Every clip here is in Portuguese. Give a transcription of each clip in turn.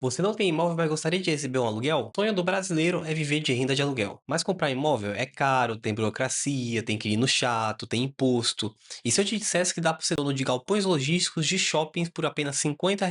Você não tem imóvel, mas gostaria de receber um aluguel? O sonho do brasileiro é viver de renda de aluguel. Mas comprar imóvel é caro, tem burocracia, tem inquilino chato, tem imposto. E se eu te dissesse que dá para ser dono de galpões logísticos de shoppings por apenas R$ 50?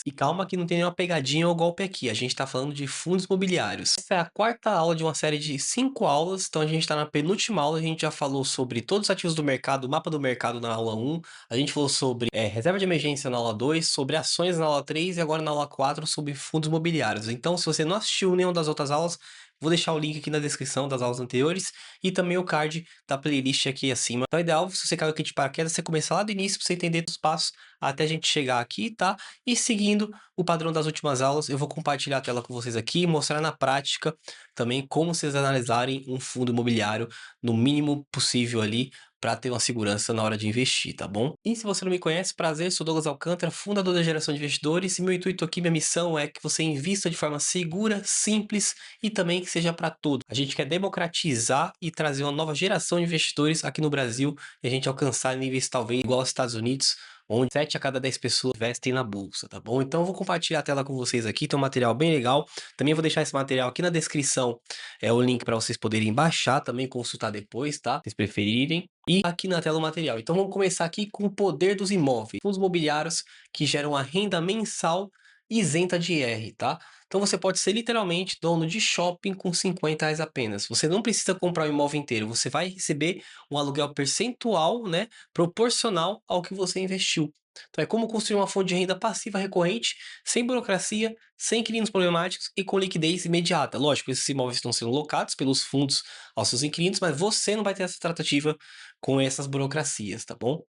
E calma que não tem nenhuma pegadinha ou golpe aqui, a gente está falando de fundos imobiliários. Essa é a quarta aula de uma série de 5 aulas, então a gente está na penúltima aula, a gente já falou sobre todos os ativos do mercado, o mapa do mercado na aula 1, a gente falou sobre reserva de emergência na aula 2, sobre ações na aula 3 e agora na aula 4 sobre fundos imobiliários. Então, se você não assistiu nenhuma das outras aulas, vou deixar o link aqui na descrição das aulas anteriores e também o card da playlist aqui acima. Então, é ideal, se você caiu aqui de paraquedas, você começar lá do início para você entender os passos até a gente chegar aqui, tá? E seguindo o padrão das últimas aulas, eu vou compartilhar a tela com vocês aqui e mostrar na prática também como vocês analisarem um fundo imobiliário no mínimo possível ali para ter uma segurança na hora de investir, tá bom? E se você não me conhece, prazer, sou Douglas Alcântara, fundador da Geração de Investidores, e meu intuito aqui, minha missão é que você invista de forma segura, simples e também que seja para todos. A gente quer democratizar e trazer uma nova geração de investidores aqui no Brasil e a gente alcançar níveis talvez igual aos Estados Unidos, onde 7 a cada 10 pessoas investem na bolsa, tá bom? Então eu vou compartilhar a tela com vocês aqui, tem um material bem legal. Também vou deixar esse material aqui na descrição, o link para vocês poderem baixar, também consultar depois, tá? Se vocês preferirem. E aqui na tela o material. Então vamos começar aqui com o poder dos imóveis. Fundos imobiliários que geram a renda mensal isenta de IR, tá? Então você pode ser literalmente dono de shopping com R$ 50 apenas. Você não precisa comprar o imóvel inteiro, você vai receber um aluguel percentual, né, proporcional ao que você investiu. Então é como construir uma fonte de renda passiva recorrente, sem burocracia, sem inquilinos problemáticos e com liquidez imediata. Lógico, esses imóveis estão sendo locados pelos fundos aos seus inquilinos, mas você não vai ter essa tratativa com essas burocracias, tá bom?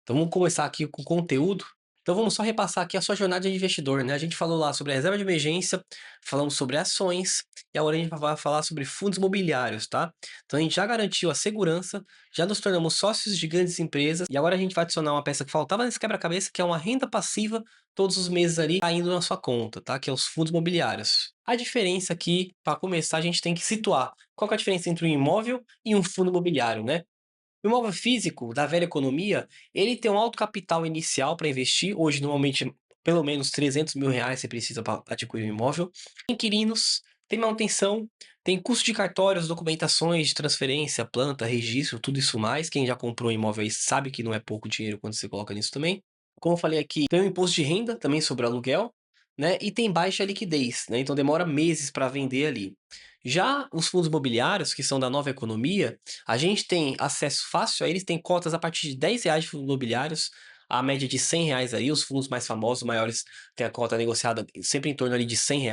Então vamos começar aqui com o conteúdo. Então vamos só repassar aqui a sua jornada de investidor, né? A gente falou lá sobre a reserva de emergência, falamos sobre ações, e agora a gente vai falar sobre fundos imobiliários, tá? Então a gente já garantiu a segurança, já nos tornamos sócios de grandes empresas, e agora a gente vai adicionar uma peça que faltava nesse quebra-cabeça, que é uma renda passiva todos os meses ali caindo na sua conta, tá? Que é os fundos imobiliários. A diferença aqui, para começar, a gente tem que situar qual que é a diferença entre um imóvel e um fundo imobiliário, né? O imóvel físico, da velha economia, ele tem um alto capital inicial para investir. Hoje, normalmente, pelo menos R$ 300.000 você precisa para adquirir um imóvel. Inquilinos, tem manutenção, tem custo de cartórios, documentações de transferência, planta, registro, tudo isso mais. Quem já comprou um imóvel aí sabe que não é pouco dinheiro quando você coloca nisso também. Como eu falei aqui, tem o imposto de renda também sobre o aluguel, né? E tem baixa liquidez, né? Então demora meses para vender ali. Já os fundos imobiliários, que são da nova economia, a gente tem acesso fácil a eles, tem cotas a partir de R$ 10 de fundos imobiliários, a média de R$ 100 aí, os fundos mais famosos, maiores, tem a cota negociada sempre em torno ali de R$ 100.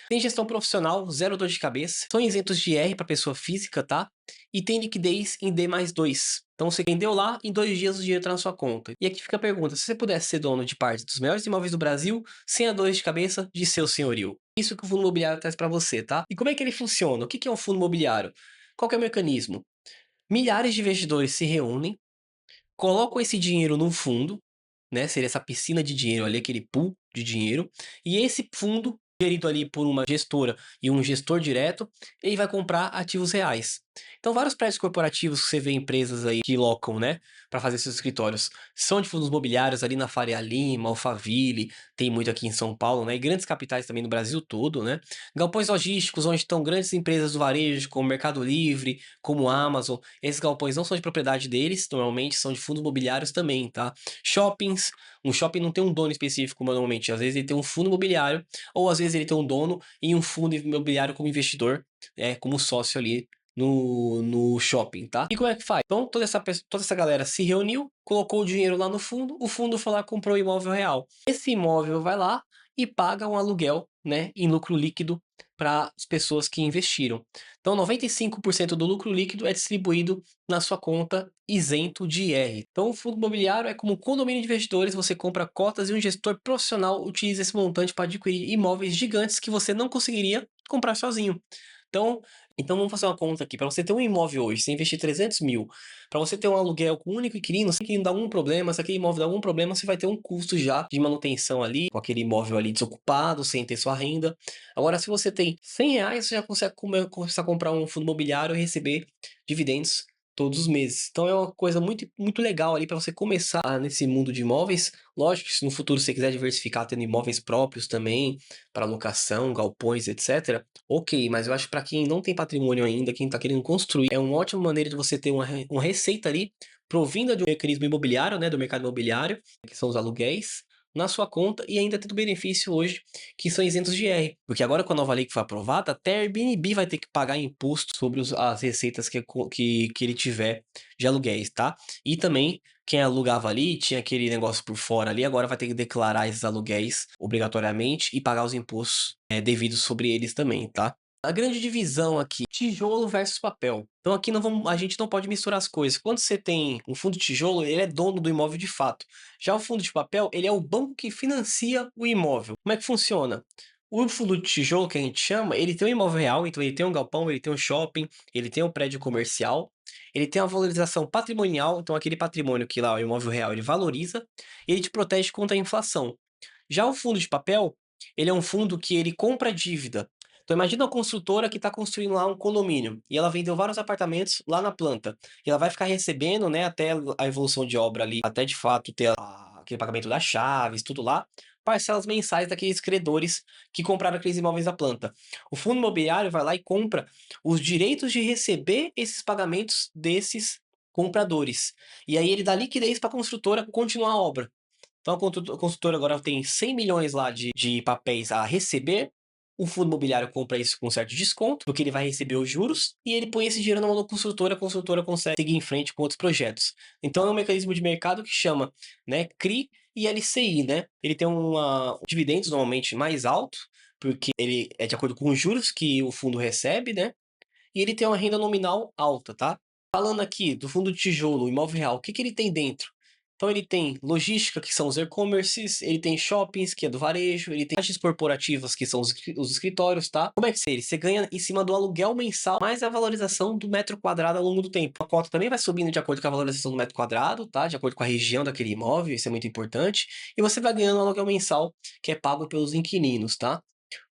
Tem gestão profissional, zero dor de cabeça, são isentos de IR para pessoa física, tá? E tem liquidez em D+2. Então você vendeu lá, em 2 dias o dinheiro está na sua conta. E aqui fica a pergunta, se você pudesse ser dono de parte dos melhores imóveis do Brasil, sem a dor de cabeça de seu senhorio. Isso que o fundo imobiliário traz para você, tá? E como é que ele funciona? O que que é um fundo imobiliário? Qual que é o mecanismo? Milhares de investidores se reúnem, colocam esse dinheiro num fundo, né? Seria essa piscina de dinheiro ali, aquele pool de dinheiro, e esse fundo, gerido ali por uma gestora e um gestor direto, ele vai comprar ativos reais. Então, vários prédios corporativos que você vê empresas aí que locam, né, para fazer seus escritórios, são de fundos imobiliários ali na Faria Lima, Alphaville, tem muito aqui em São Paulo, né, e grandes capitais também no Brasil todo, né. Galpões logísticos, onde estão grandes empresas do varejo, como Mercado Livre, como Amazon. Esses galpões não são de propriedade deles, normalmente são de fundos imobiliários também, tá? Shoppings, um shopping não tem um dono específico normalmente, às vezes ele tem um fundo imobiliário, ou às vezes ele tem um dono e um fundo imobiliário como investidor, como sócio ali no shopping, tá? E como é que faz? Então, toda essa galera se reuniu, colocou o dinheiro lá no fundo, o fundo foi lá e comprou o imóvel real. Esse imóvel vai lá e paga um aluguel, né, em lucro líquido para as pessoas que investiram. Então, 95% do lucro líquido é distribuído na sua conta isento de IR. Então, o fundo imobiliário é como um condomínio de investidores, você compra cotas e um gestor profissional utiliza esse montante para adquirir imóveis gigantes que você não conseguiria comprar sozinho. Então, então vamos fazer uma conta aqui. Para você ter um imóvel hoje, você investir 300 mil, para você ter um aluguel com um único inquilino, se o inquilino dá algum problema, se aquele imóvel dá algum problema, você vai ter um custo já de manutenção ali, com aquele imóvel ali desocupado, sem ter sua renda. Agora, se você tem R$ 100, você já consegue começar a comprar um fundo imobiliário e receber dividendos todos os meses. Então é uma coisa muito, muito legal ali para você começar nesse mundo de imóveis. Lógico que se no futuro você quiser diversificar tendo imóveis próprios também, para locação, galpões, etc. Ok, mas eu acho que para quem não tem patrimônio ainda, quem está querendo construir, é uma ótima maneira de você ter uma receita ali provinda de um mecanismo imobiliário, né, do mercado imobiliário, que são os aluguéis, na sua conta e ainda tendo benefício hoje que são isentos de IR. Porque agora com a nova lei que foi aprovada, até a Airbnb vai ter que pagar imposto sobre as receitas que ele tiver de aluguéis, tá? E também quem alugava ali, tinha aquele negócio por fora ali, agora vai ter que declarar esses aluguéis obrigatoriamente e pagar os impostos devidos sobre eles também, tá? A grande divisão aqui, tijolo versus papel. Então aqui a gente não pode misturar as coisas. Quando você tem um fundo de tijolo, ele é dono do imóvel de fato. Já o fundo de papel, ele é o banco que financia o imóvel. Como é que funciona? O fundo de tijolo, que a gente chama, ele tem um imóvel real, então ele tem um galpão, ele tem um shopping, ele tem um prédio comercial, ele tem uma valorização patrimonial, então aquele patrimônio que lá, o imóvel real, ele valoriza, e ele te protege contra a inflação. Já o fundo de papel, ele é um fundo que ele compra dívida. Então imagina uma construtora que está construindo lá um condomínio e ela vendeu vários apartamentos lá na planta. E ela vai ficar recebendo, né, até a evolução de obra ali, até de fato ter aquele pagamento das chaves, tudo lá, parcelas mensais daqueles credores que compraram aqueles imóveis da planta. O fundo imobiliário vai lá e compra os direitos de receber esses pagamentos desses compradores. E aí ele dá liquidez para a construtora continuar a obra. Então a construtora agora tem 100 milhões lá de papéis a receber. O fundo imobiliário compra isso com certo desconto, porque ele vai receber os juros, e ele põe esse dinheiro na mão da construtora, a construtora consegue seguir em frente com outros projetos. Então é um mecanismo de mercado que chama, né, CRI e LCI, né? Ele tem dividendos normalmente mais alto, porque ele é de acordo com os juros que o fundo recebe, né? E ele tem uma renda nominal alta, tá? Falando aqui do fundo de tijolo, o imóvel real, o que que ele tem dentro? Então ele tem logística, que são os e-commerces, ele tem shoppings, que é do varejo, ele tem lajes corporativas, que são os escritórios, tá? Como é que você? Você ganha em cima do aluguel mensal, mais a valorização do metro quadrado ao longo do tempo. A cota também vai subindo de acordo com a valorização do metro quadrado, tá? De acordo com a região daquele imóvel, isso é muito importante. E você vai ganhando um aluguel mensal, que é pago pelos inquilinos, tá?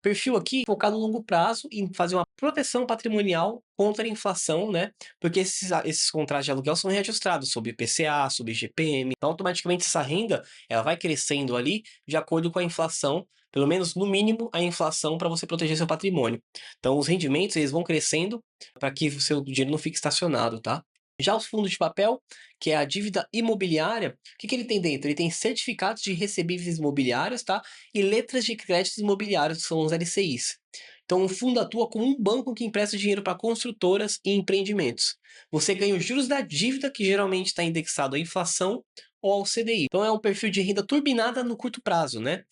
Perfil aqui focado no longo prazo em fazer uma proteção patrimonial contra a inflação, né? Porque esses contratos de aluguel são reajustados sob IPCA, sob IGPM. Então, automaticamente essa renda ela vai crescendo ali de acordo com a inflação, pelo menos no mínimo a inflação para você proteger seu patrimônio. Então, os rendimentos eles vão crescendo para que o seu dinheiro não fique estacionado, tá? Já os fundos de papel, que é a dívida imobiliária, o que que ele tem dentro? Ele tem certificados de recebíveis imobiliários, tá? E letras de créditos imobiliários, que são os LCIs. Então, o fundo atua como um banco que empresta dinheiro para construtoras e empreendimentos. Você ganha os juros da dívida, que geralmente está indexado à inflação ou ao CDI. Então, é um perfil de renda turbinada no curto prazo, né?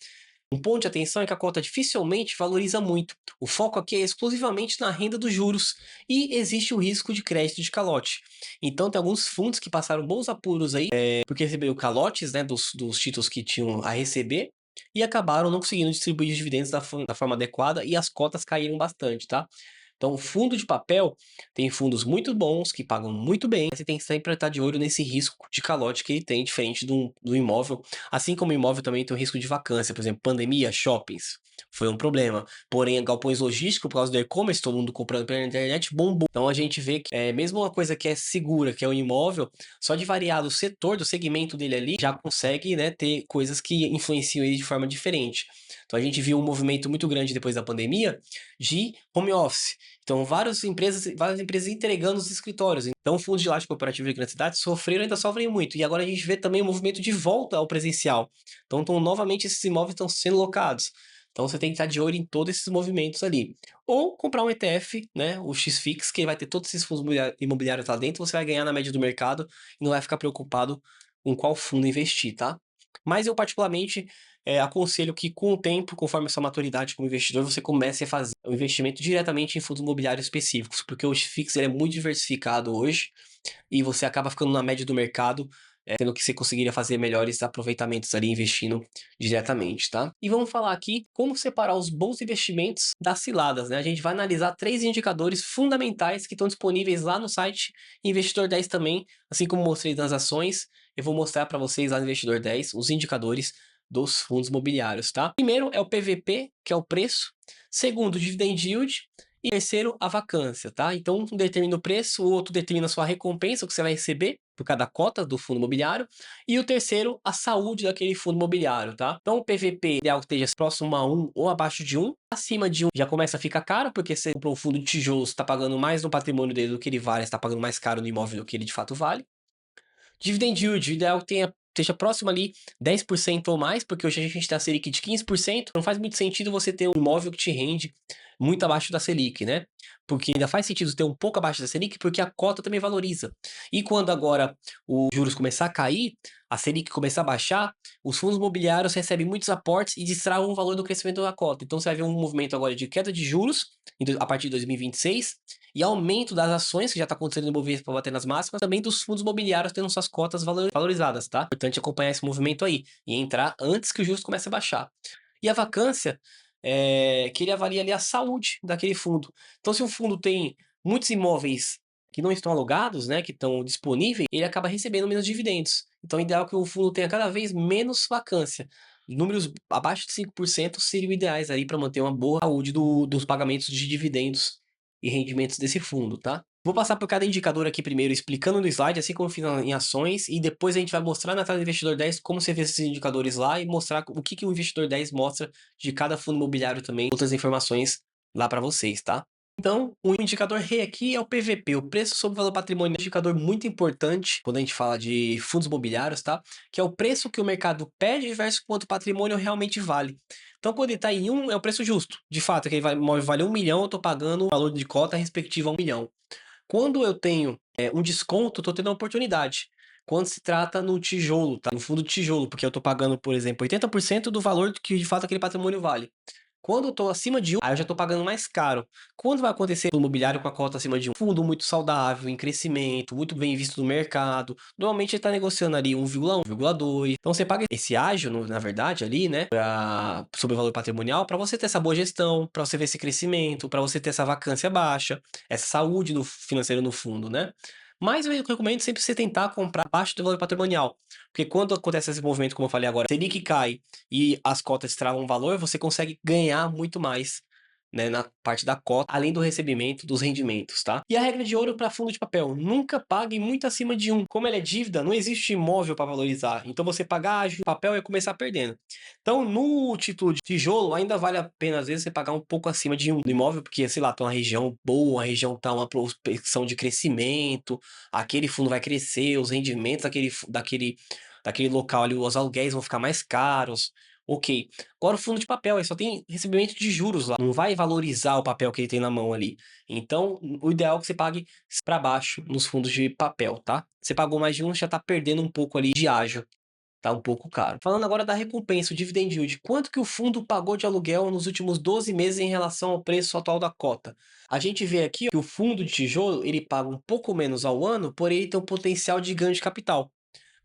Um ponto de atenção é que a cota dificilmente valoriza muito. O foco aqui é exclusivamente na renda dos juros e existe o risco de crédito de calote. Então, tem alguns fundos que passaram bons apuros aí, porque receberam calotes, né, dos títulos que tinham a receber e acabaram não conseguindo distribuir os dividendos da forma adequada e as cotas caíram bastante, tá? Então, o fundo de papel tem fundos muito bons que pagam muito bem. Você tem que sempre estar de olho nesse risco de calote que ele tem, diferente do imóvel. Assim como o imóvel também tem o risco de vacância, por exemplo, pandemia, shoppings, foi um problema. Porém, galpões logísticos, por causa do e-commerce, todo mundo comprando pela internet, bombou. Então a gente vê que mesmo uma coisa que é segura, que é o imóvel, só de variar do setor, do segmento dele ali, já consegue, né, ter coisas que influenciam ele de forma diferente. Então a gente viu um movimento muito grande depois da pandemia de home office. Então, várias empresas entregando os escritórios. Então, fundos de laje cooperativa de grandes cidades sofreram e ainda sofrem muito. E agora a gente vê também o movimento de volta ao presencial. Então, novamente esses imóveis estão sendo locados. Então, você tem que estar de olho em todos esses movimentos ali. Ou comprar um ETF, né, o XFIX, que vai ter todos esses fundos imobiliários lá dentro, você vai ganhar na média do mercado e não vai ficar preocupado com qual fundo investir, tá? Mas eu, particularmente, aconselho que com o tempo, conforme a sua maturidade como investidor, você comece a fazer o investimento diretamente em fundos imobiliários específicos, porque o FIX ele é muito diversificado hoje e você acaba ficando na média do mercado, sendo que você conseguiria fazer melhores aproveitamentos ali investindo diretamente, tá? E vamos falar aqui como separar os bons investimentos das ciladas, né? A gente vai analisar 3 indicadores fundamentais que estão disponíveis lá no site Investidor 10 também, assim como mostrei nas ações, eu vou mostrar para vocês lá no Investidor 10 os indicadores dos fundos imobiliários, tá? Primeiro é o PVP, que é o preço. Segundo, o dividend yield. E terceiro, a vacância, tá? Então, um determina o preço, o outro determina a sua recompensa, o que você vai receber por cada cota do fundo imobiliário. E o terceiro, a saúde daquele fundo imobiliário, tá? Então, o PVP ideal que esteja próximo a 1 ou abaixo de 1. Acima de 1 já começa a ficar caro, porque você comprou um fundo de tijolos, está pagando mais no patrimônio dele do que ele vale, está pagando mais caro no imóvel do que ele de fato vale. Dividend yield, o ideal é que esteja próximo ali 10% ou mais, porque hoje a gente tem a Selic de 15%, não faz muito sentido você ter um imóvel que te rende muito abaixo da Selic, né? Porque ainda faz sentido ter um pouco abaixo da Selic, porque a cota também valoriza. E quando agora os juros começar a cair, a Selic começar a baixar, os fundos imobiliários recebem muitos aportes e distraem o valor do crescimento da cota. Então você vai ver um movimento agora de queda de juros a partir de 2026 e aumento das ações, que já está acontecendo no Ibovespa para bater nas máximas, também dos fundos imobiliários tendo suas cotas valorizadas, tá? Importante acompanhar esse movimento aí e entrar antes que o juros comece a baixar. E a vacância, que ele avalia ali a saúde daquele fundo. Então, se um fundo tem muitos imóveis que não estão alugados, né, que estão disponíveis, ele acaba recebendo menos dividendos. Então, o ideal é que o fundo tenha cada vez menos vacância. Números abaixo de 5% seriam ideais aí para manter uma boa saúde dos pagamentos de dividendos e rendimentos desse fundo, tá? Vou passar por cada indicador aqui primeiro, explicando no slide, assim como fiz em ações, e depois a gente vai mostrar na tela do Investidor 10 como você vê esses indicadores lá e mostrar o que o Investidor 10 mostra de cada fundo imobiliário também, outras informações lá para vocês, tá? Então, o indicador rei aqui é o PVP, o preço sobre o valor patrimonial, um indicador muito importante quando a gente fala de fundos imobiliários, tá? Que é o preço que o mercado pede versus quanto o patrimônio realmente vale. Então, quando ele está em 1, é o preço justo. De fato, aquele imóvel vale 1 milhão, eu estou pagando o valor de cota respectivo a 1 milhão. Quando eu tenho um desconto, eu estou tendo uma oportunidade. Quando se trata no tijolo, tá? No fundo de tijolo, porque eu estou pagando, por exemplo, 80% do valor que de fato aquele patrimônio vale. Quando eu tô acima de 1, aí eu já tô pagando mais caro. Quando vai acontecer no imobiliário com a cota acima de 1? Fundo muito saudável, em crescimento, muito bem visto no mercado. Normalmente ele tá negociando ali 1,1, 1,2. Então você paga esse ágio, na verdade, ali, né? Sobre o valor patrimonial, para você ter essa boa gestão, para você ver esse crescimento, para você ter essa vacância baixa, essa saúde no financeiro no fundo, né? Mas eu recomendo sempre você tentar comprar abaixo do valor patrimonial. Porque quando acontece esse movimento, como eu falei agora, Selic cai e as cotas travam valor, você consegue ganhar muito mais, né, na parte da cota, além do recebimento dos rendimentos, tá? E a regra de ouro para fundo de papel: nunca pague muito acima de 1. Como ele é dívida, não existe imóvel para valorizar. Então você pagar ágio no papel é começar perdendo. Então, no título de tijolo, ainda vale a pena, às vezes, você pagar um pouco acima de 1 do imóvel, porque, sei lá, tá uma região boa, a região tá uma prospecção de crescimento, aquele fundo vai crescer, os rendimentos daquele local ali, os aluguéis vão ficar mais caros. Ok. Agora o fundo de papel, ele só tem recebimento de juros lá, não vai valorizar o papel que ele tem na mão ali. Então, o ideal é que você pague para baixo nos fundos de papel, tá? Você pagou mais de um, já tá perdendo um pouco ali de ágio, tá um pouco caro. Falando agora da recompensa, o dividend yield, quanto que o fundo pagou de aluguel nos últimos 12 meses em relação ao preço atual da cota? A gente vê aqui que o fundo de tijolo, ele paga um pouco menos ao ano, porém ele tem um potencial de ganho de capital.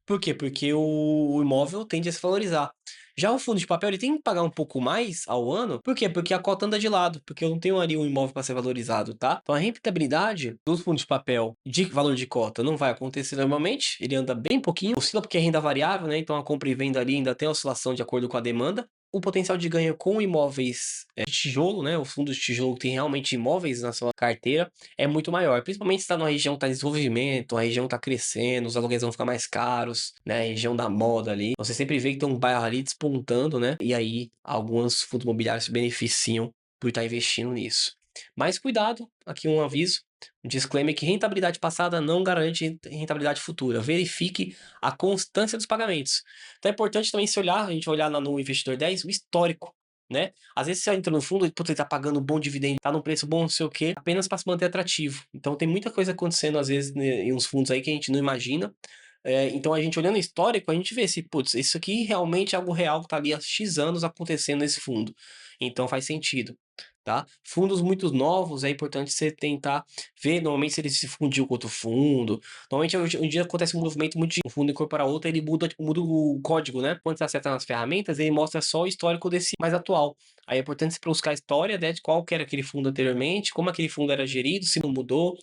Por quê? Porque o imóvel tende a se valorizar. Já o fundo de papel, ele tem que pagar um pouco mais ao ano. Por quê? Porque a cota anda de lado, porque eu não tenho ali um imóvel para ser valorizado, tá? Então a rentabilidade dos fundos de papel de valor de cota não vai acontecer normalmente, ele anda bem pouquinho, oscila porque é renda variável, né? Então a compra e venda ali ainda tem oscilação de acordo com a demanda. O potencial de ganho com imóveis de tijolo, né? Os fundos de tijolo que tem realmente imóveis na sua carteira é muito maior. Principalmente se está numa região que está em desenvolvimento, a região está crescendo, os aluguéis vão ficar mais caros, né? A região da moda ali. Você sempre vê que tem um bairro ali despontando, né? E aí alguns fundos imobiliários se beneficiam por estar investindo nisso. Mas cuidado, aqui um aviso. Um disclaimer que rentabilidade passada não garante rentabilidade futura. Verifique a constância dos pagamentos. Então é importante também se olhar, a gente olhar no Investidor 10, o histórico, né? Às vezes você entra no fundo e putz, ele tá pagando um bom dividendo, tá num preço bom, não sei o quê, apenas para se manter atrativo. Então tem muita coisa acontecendo, às vezes, né, em uns fundos aí que a gente não imagina. Então a gente olhando o histórico, a gente vê se, putz, isso aqui realmente é algo real que tá ali há X anos acontecendo nesse fundo. Então faz sentido. Tá? Fundos muito novos, é importante você tentar ver, normalmente, se ele se fundiu com outro fundo. Normalmente, hoje em dia, acontece um movimento muito de um fundo incorporar outro, ele muda o código, né? Quando você acerta nas ferramentas, ele mostra só o histórico desse mais atual. Aí é importante você buscar a história, né, de qual que era aquele fundo anteriormente, como aquele fundo era gerido, se não mudou,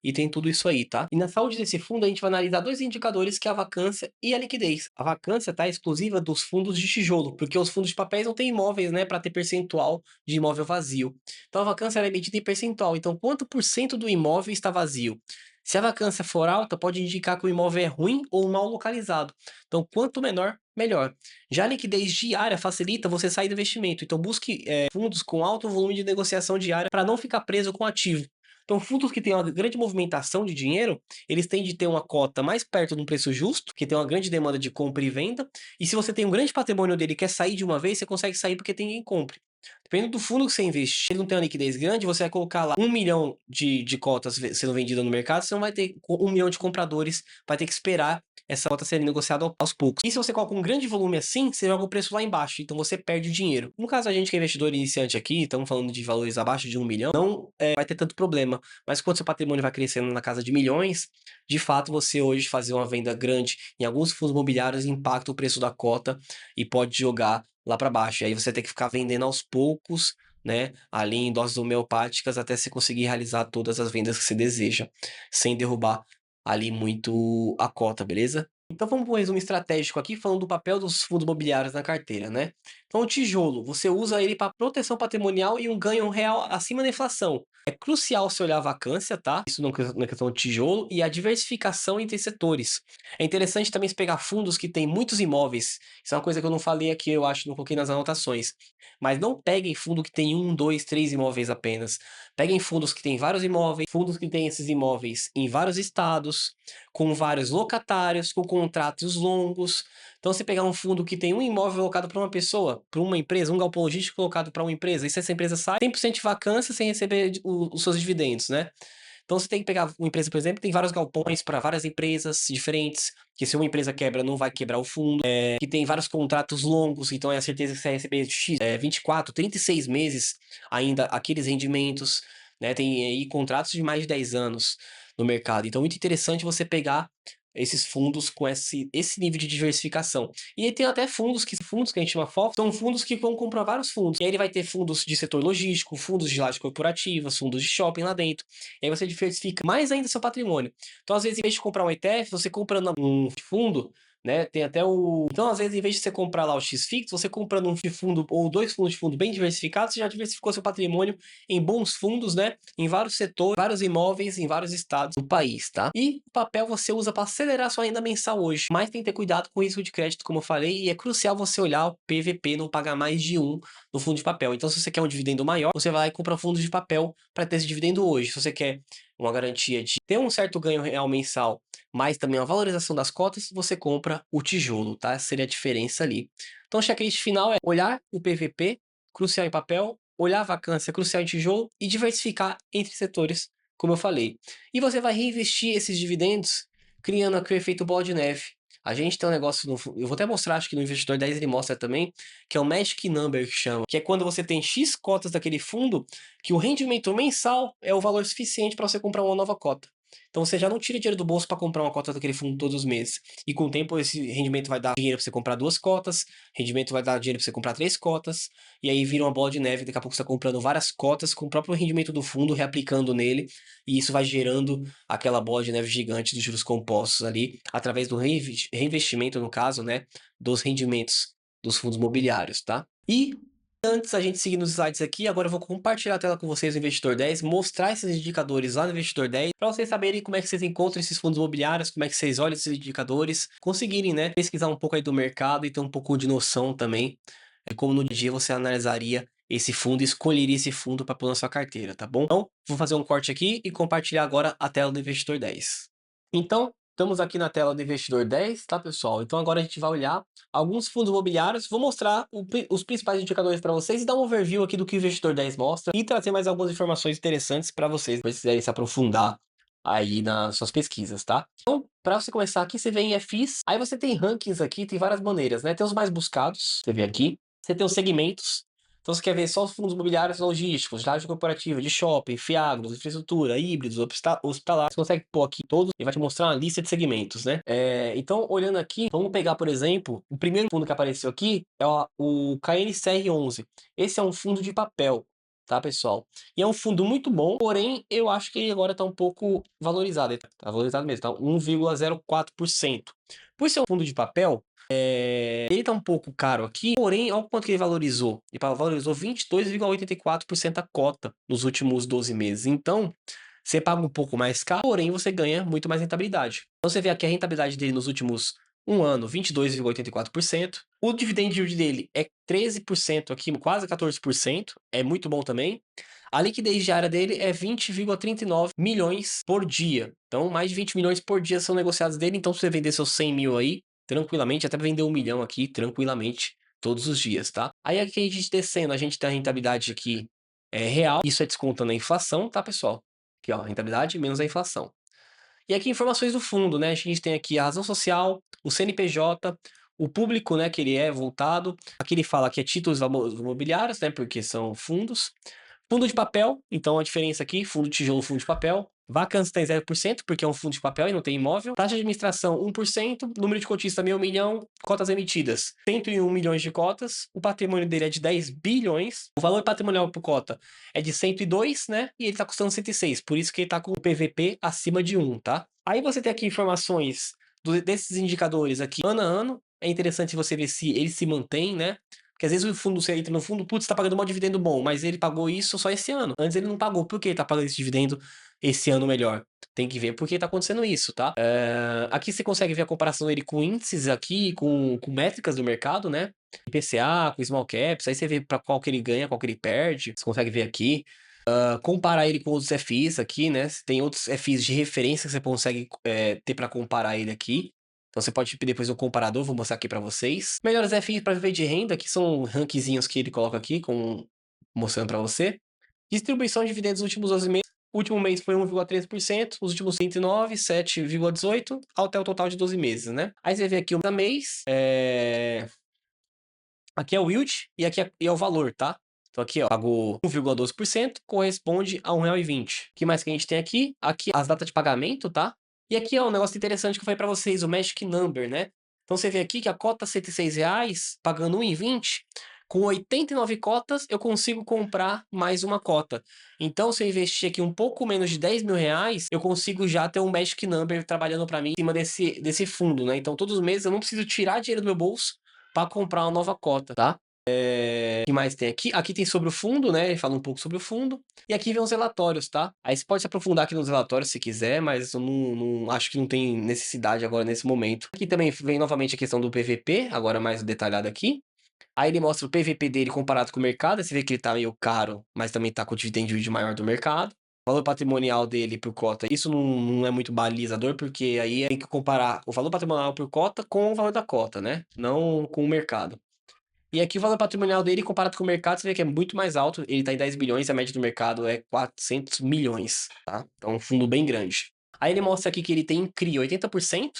e tem tudo isso aí, tá? E na saúde desse fundo, a gente vai analisar dois indicadores, que é a vacância e a liquidez. A vacância tá exclusiva dos fundos de tijolo, porque os fundos de papéis não têm imóveis, né, para ter percentual de imóvel vazio. Então a vacância ela é medida em percentual. Então, quanto por cento do imóvel está vazio? Se a vacância for alta, pode indicar que o imóvel é ruim ou mal localizado. Então, quanto menor, melhor. Já a liquidez diária facilita você sair do investimento. Então, busque fundos com alto volume de negociação diária para não ficar preso com o ativo. Então, fundos que têm uma grande movimentação de dinheiro, eles tendem a ter uma cota mais perto de um preço justo, que tem uma grande demanda de compra e venda. E se você tem um grande patrimônio dele e quer sair de uma vez, você consegue sair porque tem quem compre. Dependendo do fundo que você investir, ele não tem uma liquidez grande, você vai colocar lá 1 milhão de cotas sendo vendidas no mercado, você não vai ter 1 milhão de compradores, vai ter que esperar essa cota ser negociada aos poucos. E se você coloca um grande volume assim, você joga o preço lá embaixo, então você perde dinheiro. No caso, a gente que é investidor iniciante aqui, estamos falando de valores abaixo de 1 milhão, não vai ter tanto problema. Mas quando seu patrimônio vai crescendo na casa de milhões, de fato, você hoje fazer uma venda grande em alguns fundos imobiliários impacta o preço da cota e pode jogar lá para baixo. E aí você tem que ficar vendendo aos poucos, né, ali em doses homeopáticas até você conseguir realizar todas as vendas que você deseja, sem derrubar ali muito a cota, beleza? Então vamos para um resumo estratégico aqui, falando do papel dos fundos imobiliários na carteira, né? Então o tijolo, você usa ele para proteção patrimonial e um ganho real acima da inflação. É crucial você olhar a vacância, tá? Isso na questão do tijolo e a diversificação entre setores. É interessante também se pegar fundos que têm muitos imóveis. Isso é uma coisa que eu não falei aqui, eu acho, não coloquei nas anotações. Mas não peguem fundo que tem um, dois, três imóveis apenas. Peguem fundos que têm vários imóveis, fundos que têm esses imóveis em vários estados, com vários locatários, com contratos longos. Então, se pegar um fundo que tem um imóvel alocado para uma pessoa, para uma empresa, um galpão logístico colocado para uma empresa, e se essa empresa sai, 100% de vacância sem receber os seus dividendos, né? Então você tem que pegar uma empresa, por exemplo, que tem vários galpões para várias empresas diferentes, que se uma empresa quebra, não vai quebrar o fundo, que tem vários contratos longos, então é a certeza que você vai receber 24, 36 meses ainda aqueles rendimentos, né? Tem aí contratos de mais de 10 anos no mercado. Então, muito interessante você pegar esses fundos com esse nível de diversificação. E aí tem até fundos que a gente chama FOF, são fundos que vão comprar vários fundos. E aí ele vai ter fundos de setor logístico, fundos de laje corporativa, fundos de shopping lá dentro. E aí você diversifica mais ainda seu patrimônio. Então, às vezes, em vez de comprar um ETF, você comprando um fundo, né? Tem até o. Então, às vezes, em vez de você comprar lá o X-Fix, você comprando um fundo ou dois fundos de fundo bem diversificados, você já diversificou seu patrimônio em bons fundos, né? Em vários setores, vários imóveis, em vários estados do país, tá? E o papel você usa para acelerar sua renda mensal hoje. Mas tem que ter cuidado com o risco de crédito, como eu falei, e é crucial você olhar o PVP, não pagar mais de um no fundo de papel. Então, se você quer um dividendo maior, você vai lá e compra fundos de papel para ter esse dividendo hoje. Se você quer uma garantia de ter um certo ganho real mensal, mas também uma valorização das cotas, você compra o tijolo, tá? Essa seria a diferença ali. Então, o checklist final é olhar o PVP, crucial em papel, olhar a vacância, crucial em tijolo e diversificar entre setores, como eu falei. E você vai reinvestir esses dividendos, criando aqui o efeito bola de neve. A gente tem um negócio, eu vou até mostrar, acho que no Investidor 10 ele mostra também, que é o Magic Number que chama, que é quando você tem X cotas daquele fundo, que o rendimento mensal é o valor suficiente para você comprar uma nova cota. Então você já não tira dinheiro do bolso para comprar uma cota daquele fundo todos os meses. E com o tempo esse rendimento vai dar dinheiro para você comprar duas cotas, rendimento vai dar dinheiro para você comprar três cotas, e aí vira uma bola de neve, daqui a pouco você está comprando várias cotas com o próprio rendimento do fundo, reaplicando nele, e isso vai gerando aquela bola de neve gigante dos juros compostos ali, através do reinvestimento, no caso, né, dos rendimentos dos fundos imobiliários, tá? E antes a gente seguir nos slides aqui, agora eu vou compartilhar a tela com vocês no Investidor 10, mostrar esses indicadores lá no Investidor 10, para vocês saberem como é que vocês encontram esses fundos imobiliários, como é que vocês olham esses indicadores, conseguirem, né, pesquisar um pouco aí do mercado e ter um pouco de noção também, como no dia você analisaria esse fundo e escolheria esse fundo para pôr na sua carteira, tá bom? Então, vou fazer um corte aqui e compartilhar agora a tela do Investidor 10. Então, estamos aqui na tela do Investidor 10, tá, pessoal? Então, agora a gente vai olhar alguns fundos imobiliários, vou mostrar os principais indicadores para vocês e dar um overview aqui do que o Investidor 10 mostra e trazer mais algumas informações interessantes para vocês, se vocês quiserem se aprofundar aí nas suas pesquisas, tá? Então, para você começar aqui, você vem em FIs, aí você tem rankings aqui, tem várias maneiras, né? Tem os mais buscados, você vê aqui, você tem os segmentos, então você quer ver só os fundos imobiliários logísticos, laje corporativa, de shopping, fiagros, infraestrutura, híbridos, hospitalar. Você consegue pôr aqui todos e vai te mostrar uma lista de segmentos, né? Então, olhando aqui, vamos pegar, por exemplo, o primeiro fundo que apareceu aqui é o KNCR11. Esse é um fundo de papel. tá, pessoal? E é um fundo muito bom, porém, eu acho que ele agora tá um pouco valorizado. Ele tá valorizado mesmo, tá 1,04%. Por ser um fundo de papel, ele tá um pouco caro aqui, porém, olha o quanto que ele valorizou. Ele valorizou 22,84% a cota nos últimos 12 meses. Então, você paga um pouco mais caro, porém você ganha muito mais rentabilidade. Então você vê aqui a rentabilidade dele nos últimos um ano, 22,84%. O dividend yield dele é 13% aqui, quase 14%. É muito bom também. A liquidez diária dele é 20,39 milhões por dia. Então, mais de 20 milhões por dia são negociados dele. Então, se você vender seus 100 mil aí, tranquilamente, até vender 1 milhão aqui, tranquilamente, todos os dias, tá? Aí aqui a gente descendo, a gente tem a rentabilidade aqui real. Isso é descontando a inflação, tá, pessoal? Aqui, ó, rentabilidade menos a inflação. E aqui informações do fundo, né? A gente tem aqui a razão social, o CNPJ, o público, né, que ele é voltado. Aqui ele fala que é títulos imobiliários, né, porque são fundos. Fundo de papel, então a diferença aqui, fundo de tijolo, fundo de papel. Vacância tem 0%, porque é um fundo de papel e não tem imóvel. Taxa de administração, 1%. Número de cotistas, meio milhão. Cotas emitidas, 101 milhões de cotas. O patrimônio dele é de 10 bilhões. O valor patrimonial por cota é de 102, né? E ele tá custando 106. Por isso que ele tá com o PVP acima de 1, tá? Aí você tem aqui informações desses indicadores aqui, ano a ano. É interessante você ver se ele se mantém, né? Porque às vezes o fundo, você entra no fundo, putz, tá pagando um dividendo bom, mas ele pagou isso só esse ano. Antes ele não pagou. Por que ele tá pagando esse dividendo esse ano melhor? Tem que ver por que tá acontecendo isso, tá? Aqui você consegue ver a comparação dele com índices aqui, com métricas do mercado, né? IPCA, com small caps, aí você vê para qual que ele ganha, qual que ele perde. Você consegue ver aqui. Comparar ele com outros FIs aqui, né? Tem outros FIs de referência que você consegue ter para comparar ele aqui. Então você pode pedir depois um comparador, vou mostrar aqui para vocês. Melhores FIs para viver de renda, que são rankzinhos que ele coloca aqui, mostrando para você. Distribuição de dividendos nos últimos 12 meses. O último mês foi 1,3%, os últimos 109, 7,18, até o total de 12 meses, né? Aí você vê aqui o mês, aqui é o yield e aqui é o valor, tá? Então aqui, ó, pagou 1,12%, corresponde a R$1,20. O que mais que a gente tem aqui? Aqui as datas de pagamento, tá? E aqui, ó, um negócio interessante que eu falei pra vocês, o Magic Number, né? Então você vê aqui que a cota R$ 106, pagando R$1,20, com 89 cotas eu consigo comprar mais uma cota. Então se eu investir aqui um pouco menos de R$10.000, eu consigo já ter um Magic Number trabalhando pra mim em cima desse fundo, né? Então todos os meses eu não preciso tirar dinheiro do meu bolso para comprar uma nova cota, tá? O que mais tem aqui? Aqui tem sobre o fundo, né? Ele fala um pouco sobre o fundo. E aqui vem os relatórios, tá? Aí você pode se aprofundar aqui nos relatórios se quiser, mas eu não acho que não tem necessidade agora nesse momento. Aqui também vem novamente a questão do PVP, agora mais detalhado aqui. Aí ele mostra o PVP dele comparado com o mercado. Aí você vê que ele tá meio caro, mas também tá com o dividend yield maior do mercado. O valor patrimonial dele por cota, isso não é muito balizador, porque aí tem que comparar o valor patrimonial por cota com o valor da cota, né? Não com o mercado. E aqui o valor patrimonial dele, comparado com o mercado, você vê que é muito mais alto. Ele tá em 10 bilhões, a média do mercado é 400 milhões, tá? Então, um fundo bem grande. Aí ele mostra aqui que ele tem CRI, 80%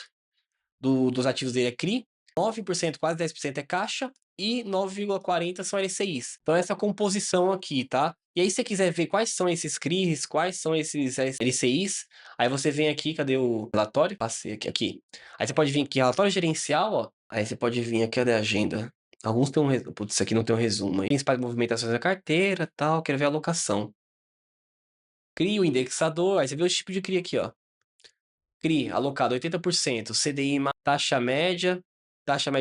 dos ativos dele é CRI, 9%, quase 10% é caixa e 9,40% são LCIs. Então, essa composição aqui, tá? E aí, se você quiser ver quais são esses CRIs, quais são esses LCIs, aí você vem aqui, cadê o relatório? Passei aqui. Aí você pode vir aqui, relatório gerencial, ó. Aí você pode vir aqui, cadê a agenda? Alguns tem um resumo. Putz, isso aqui não tem um resumo. Aí. Principais movimentações da carteira, tal. Quero ver a alocação. CRI, o indexador. Aí você vê o tipo de CRI aqui, ó. CRI, alocado 80%. CDI, taxa média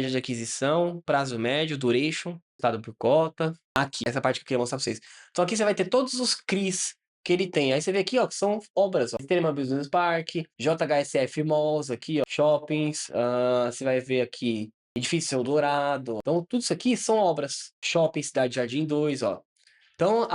de aquisição, prazo médio, duration, estado por cota. Aqui, essa parte que eu queria mostrar pra vocês. Então aqui você vai ter todos os CRIs que ele tem. Aí você vê aqui, ó, que são obras, ó. Extrema Business Park, JHSF Malls, aqui, ó, shoppings. Você vai ver aqui Edifício Eldorado. Então, tudo isso aqui são obras. Shopping Cidade Jardim 2, ó. Então,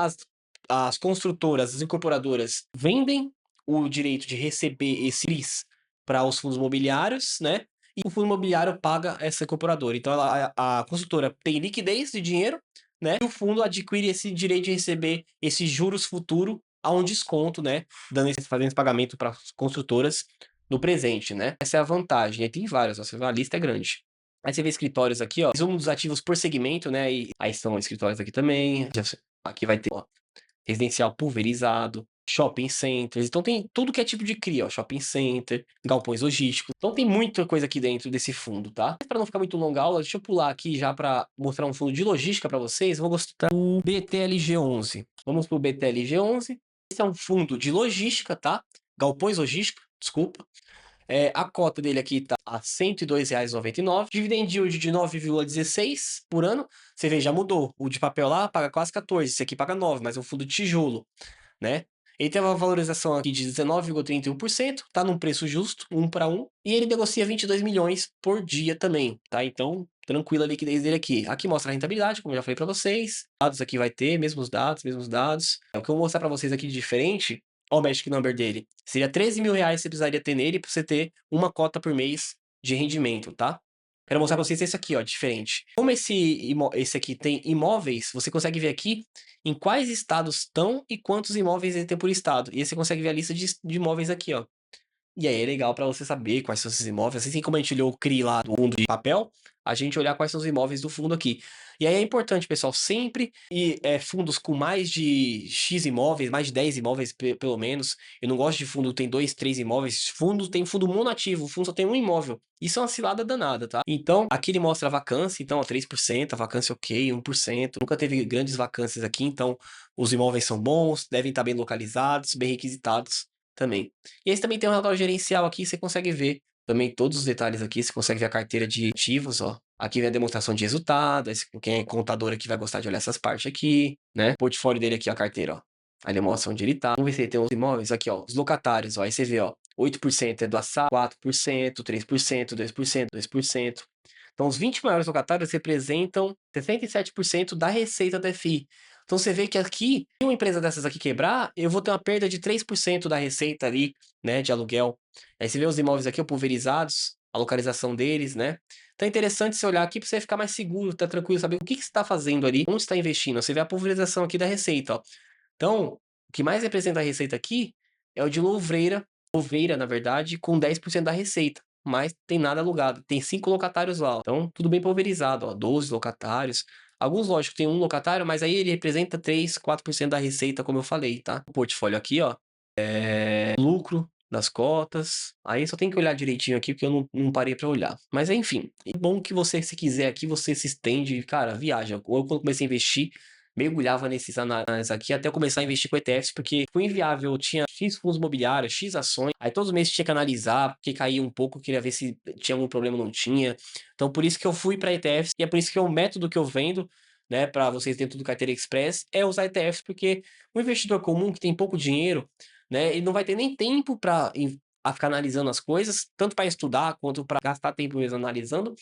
as construtoras, as incorporadoras vendem o direito de receber esse CRIs para os fundos imobiliários, né? E o fundo imobiliário paga essa incorporadora. Então, a construtora tem liquidez de dinheiro, né? E o fundo adquire esse direito de receber esses juros futuro a um desconto, né? Fazendo esse pagamento para as construtoras no presente, né? Essa é a vantagem. Aí tem vários, ó, você vê, a lista é grande. Aí você vê escritórios aqui, ó. Resumo dos ativos por segmento, né? E aí são escritórios aqui também. Aqui vai ter, ó, residencial pulverizado, shopping centers, então tem tudo que é tipo de CRI, ó, shopping center, galpões logísticos, então tem muita coisa aqui dentro desse fundo, tá. Para não ficar muito longa a aula, deixa eu pular aqui já para mostrar um fundo de logística para vocês, eu vou mostrar o BTLG11. Vamos para o BTLG11, esse é um fundo de logística, tá, galpões logística, desculpa. A cota dele aqui tá a R$ 102,99, dividend yield de 9,16 por ano, você vê, já mudou, o de papel lá paga quase 14, esse aqui paga 9, mas é um fundo de tijolo, né. Ele tem uma valorização aqui de 19,31%, tá num preço justo, 1 para 1, e ele negocia 22 milhões por dia também, tá, então tranquila a liquidez dele aqui. Aqui mostra a rentabilidade, como eu já falei para vocês, dados aqui vai ter, mesmos dados, mesmos dados. O que eu vou mostrar para vocês aqui de diferente, ó o magic number dele, seria R$ 13.000 que você precisaria ter nele para você ter uma cota por mês de rendimento, tá. Quero mostrar para vocês esse aqui, ó, diferente. Como esse aqui tem imóveis, você consegue ver aqui em quais estados estão e quantos imóveis ele tem por estado. E aí você consegue ver a lista de imóveis aqui, ó. E aí é legal para você saber quais são esses imóveis, assim como a gente olhou o CRI lá do fundo de papel, a gente olhar quais são os imóveis do fundo aqui. E aí é importante, pessoal, sempre fundos com mais de X imóveis, mais de 10 imóveis pelo menos. Eu não gosto de fundo que tem 2, 3 imóveis. Fundo tem fundo monoativo, o fundo só tem um imóvel. Isso é uma cilada danada, tá? Então, aqui ele mostra a vacância, então, ó, 3%, a vacância ok, 1%. Nunca teve grandes vacâncias aqui, então os imóveis são bons, devem estar bem localizados, bem requisitados também. E aí também tem um relatório gerencial aqui, você consegue ver também todos os detalhes aqui, você consegue ver a carteira de ativos, ó. Aqui vem a demonstração de resultado, quem é contador aqui vai gostar de olhar essas partes aqui, né? O portfólio dele aqui, ó, a carteira, ó. Aí ele mostra onde ele tá. Vamos ver se ele tem os imóveis aqui, ó, os locatários, ó. Aí você vê, ó, 8% é do assado, 4%, 3%, 2%, 2%. Então, os 20 maiores locatários representam 67% da receita da FI. Então, você vê que aqui, se uma empresa dessas aqui quebrar, eu vou ter uma perda de 3% da receita ali, né, de aluguel. Aí você vê os imóveis aqui, ó, pulverizados, a localização deles, né? Então é interessante você olhar aqui para você ficar mais seguro, tá tranquilo, saber o que você está fazendo ali, onde está investindo. Você vê a pulverização aqui da receita, ó. Então, o que mais representa a receita aqui é o de louveira, na verdade, com 10% da receita, mas tem nada alugado. Tem 5 locatários lá, ó. Então, tudo bem pulverizado, ó, 12 locatários. Alguns, lógico, tem um locatário, mas aí ele representa 3, 4% da receita, como eu falei, tá? O portfólio aqui, ó, lucro das cotas. Aí só tem que olhar direitinho aqui, porque eu não parei para olhar. Mas enfim, é bom que você, se quiser aqui, você se estende, cara, viaja. Eu, quando comecei a investir, mergulhava nesses análises aqui até eu começar a investir com ETFs, porque foi inviável. Eu tinha X fundos imobiliários, X ações, aí todos os meses tinha que analisar, porque caía um pouco, queria ver se tinha algum problema ou não tinha. Então, por isso que eu fui para ETFs, e é por isso que é o método que eu vendo, né, para vocês dentro do Carteira Express, é usar ETFs, porque o investidor comum que tem pouco dinheiro, né, ele não vai ter nem tempo para ficar analisando as coisas, tanto para estudar quanto para gastar tempo mesmo analisando,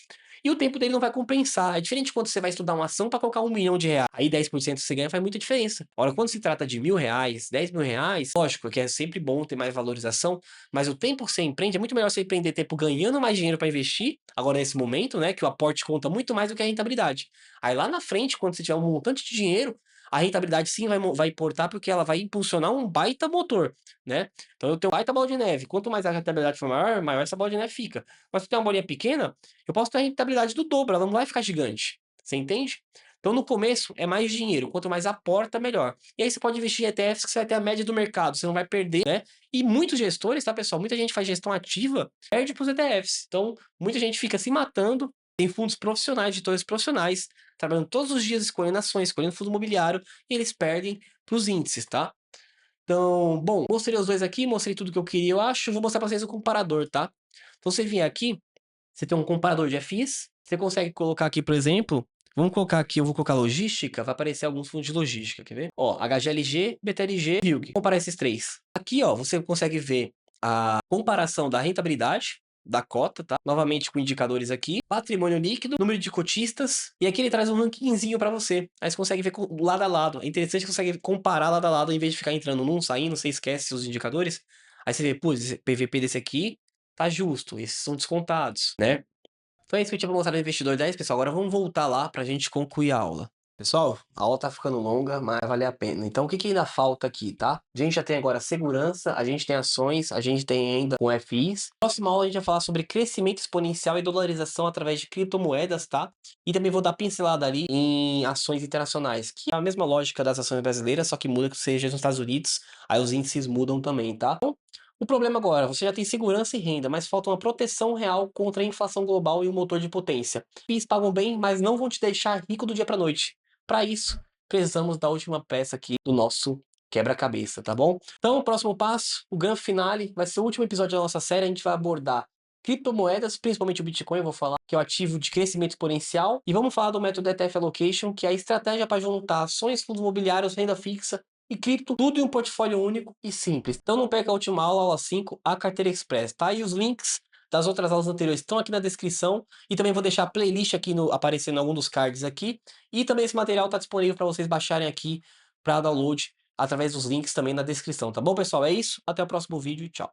e o tempo dele não vai compensar. É diferente quando você vai estudar uma ação para colocar R$ 1 milhão, aí 10% você ganha, faz muita diferença. Ora, quando se trata de R$ 1.000, R$ 10.000, lógico que é sempre bom ter mais valorização, mas o tempo que você empreende, é muito melhor você empreender tempo ganhando mais dinheiro para investir, agora nesse momento, né, que o aporte conta muito mais do que a rentabilidade. Aí lá na frente, quando você tiver um montante de dinheiro, a rentabilidade sim vai importar, porque ela vai impulsionar um baita motor, né? Então eu tenho um baita bola de neve. Quanto mais a rentabilidade for maior, maior essa bola de neve fica. Mas se eu tenho uma bolinha pequena, eu posso ter a rentabilidade do dobro, ela não vai ficar gigante. Você entende? Então no começo é mais dinheiro, quanto mais aporta, melhor. E aí você pode investir em ETFs que você vai ter a média do mercado, você não vai perder, né? E muitos gestores, tá, pessoal? Muita gente faz gestão ativa, perde para os ETFs. Então muita gente fica se matando. Tem fundos profissionais, editores profissionais, trabalhando todos os dias escolhendo ações, escolhendo fundo imobiliário, e eles perdem para os índices, tá? Então, bom, mostrei os dois aqui, mostrei tudo que eu queria, eu acho. Vou mostrar para vocês o comparador, tá? Então, você vier aqui, você tem um comparador de FIs. Você consegue colocar aqui, por exemplo, vamos colocar aqui, eu vou colocar logística, vai aparecer alguns fundos de logística, quer ver? Ó, HGLG, BTLG, VILG. Vou comparar esses três. Aqui, ó, você consegue ver a comparação da rentabilidade da cota, tá? Novamente com indicadores aqui, patrimônio líquido, número de cotistas, e aqui ele traz um rankingzinho para você. Aí você consegue ver lado a lado. É interessante que você consegue comparar lado a lado, em vez de ficar entrando num, saindo, você esquece os indicadores. Aí você vê, pô, esse PVP desse aqui tá justo, esses são descontados, né? Então é isso que eu tinha pra mostrar no Investidor 10, pessoal. Agora vamos voltar lá pra gente concluir a aula. Pessoal, a aula tá ficando longa, mas vale a pena. Então, o que que ainda falta aqui, tá? A gente já tem agora segurança, a gente tem ações, a gente tem ainda com FIs. Próxima aula a gente vai falar sobre crescimento exponencial e dolarização através de criptomoedas, tá? E também vou dar pincelada ali em ações internacionais, que é a mesma lógica das ações brasileiras, só que muda que seja nos Estados Unidos, aí os índices mudam também, tá? Então, o problema agora, você já tem segurança e renda, mas falta uma proteção real contra a inflação global e um motor de potência. FIIs pagam bem, mas não vão te deixar rico do dia para noite. Para isso, precisamos da última peça aqui do nosso quebra-cabeça, tá bom? Então, o próximo passo, o grande finale, vai ser o último episódio da nossa série. A gente vai abordar criptomoedas, principalmente o Bitcoin, eu vou falar, que é o ativo de crescimento exponencial. E vamos falar do método ETF Allocation, que é a estratégia para juntar ações, fundos imobiliários, renda fixa e cripto, tudo em um portfólio único e simples. Então não perca a última aula, aula 5, a Carteira Express, tá? E os links das outras aulas anteriores estão aqui na descrição. E também vou deixar a playlist aqui aparecendo em algum dos cards aqui. E também esse material está disponível para vocês baixarem aqui para download através dos links também na descrição, tá bom, pessoal? É isso, até o próximo vídeo e tchau.